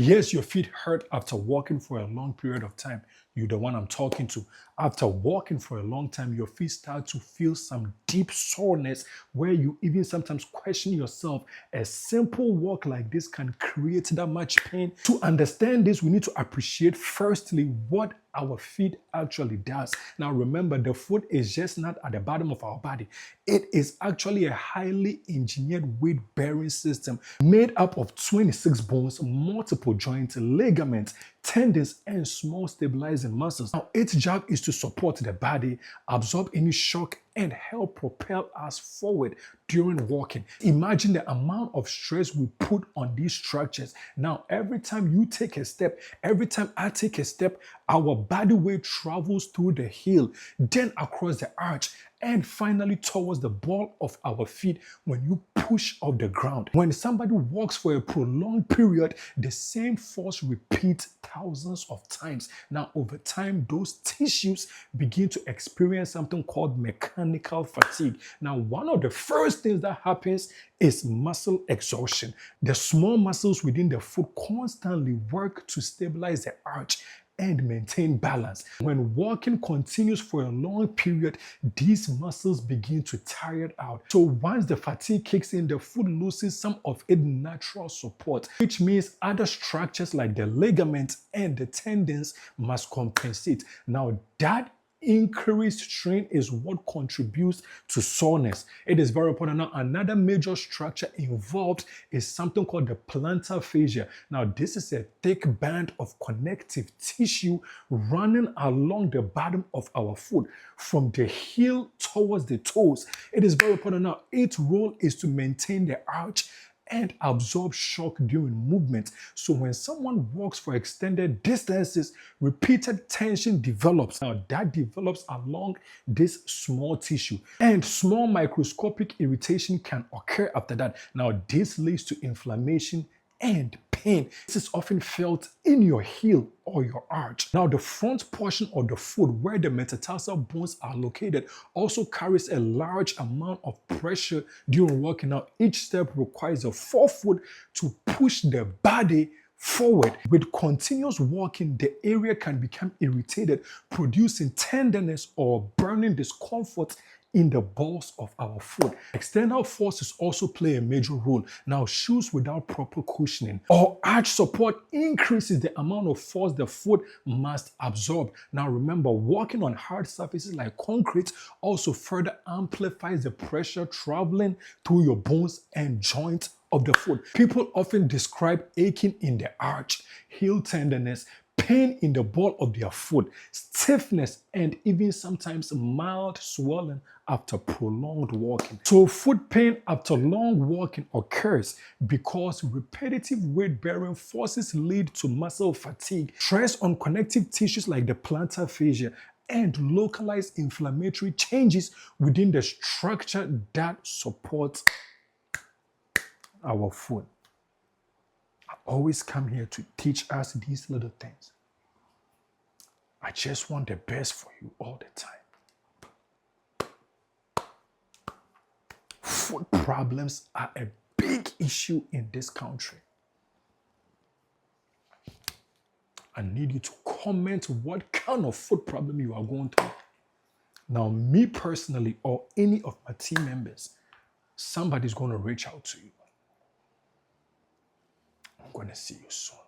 Yes, your feet hurt after walking for a long period of time. You're the one I'm talking to. After walking for a long time, your feet start to feel some deep soreness where you even sometimes question yourself. A simple walk like this can create that much pain. To understand this, we need to appreciate firstly what our feet actually does. Now remember, the foot is just not at the bottom of our body. It is actually a highly engineered weight-bearing system made up of 26 bones, multiple joints, ligaments, tendons, and small stabilizing muscles. Now, its job is to support the body, absorb any shock, and help propel us forward during walking. Imagine the amount of stress we put on these structures. Now, every time you take a step, every time I take a step, our body weight travels through the heel, then across the arch, and finally towards the ball of our feet when you push off the ground. When somebody walks for a prolonged period, the same force repeats thousands of times. Now, over time, those tissues begin to experience something called mechanical fatigue. Now, one of the first things that happens is muscle exhaustion. The small muscles within the foot constantly work to stabilize the arch and maintain balance. When walking continues for a long period, these muscles begin to tire out. So once the fatigue kicks in, the foot loses some of its natural support, which means other structures like the ligaments and the tendons must compensate. Now that increased strain is what contributes to soreness. It is very important. Now, another major structure involved is something called the plantar fascia. Now, this is a thick band of connective tissue running along the bottom of our foot from the heel towards the toes. It is very important. Now, its role is to maintain the arch and absorb shock during movement. So when someone walks for extended distances, repeated tension develops. Now that develops along this small tissue, and small microscopic irritation can occur after that. Now this leads to inflammation and pain. This is often felt in your heel or your arch. Now, the front portion of the foot where the metatarsal bones are located also carries a large amount of pressure during walking. Now, each step requires a forefoot to push the body forward. With continuous walking, the area can become irritated, producing tenderness or burning discomfort in the balls of our foot. External forces also play a major role. Now, shoes without proper cushioning or arch support increases the amount of force the foot must absorb. Now, remember, walking on hard surfaces like concrete also further amplifies the pressure traveling through your bones and joints of the foot. People often describe aching in the arch, heel tenderness, pain in the ball of their foot, stiffness, and even sometimes mild swelling after prolonged walking. So foot pain after long walking occurs because repetitive weight-bearing forces lead to muscle fatigue, stress on connective tissues like the plantar fascia, and localized inflammatory changes within the structure that supports our foot. I always come here to teach us these little things. I just want the best for you all the time. Foot problems are a big issue in this country. I need you to comment what kind of foot problem you are going through. Now, me personally or any of my team members, somebody's going to reach out to you. I'm going to see you soon.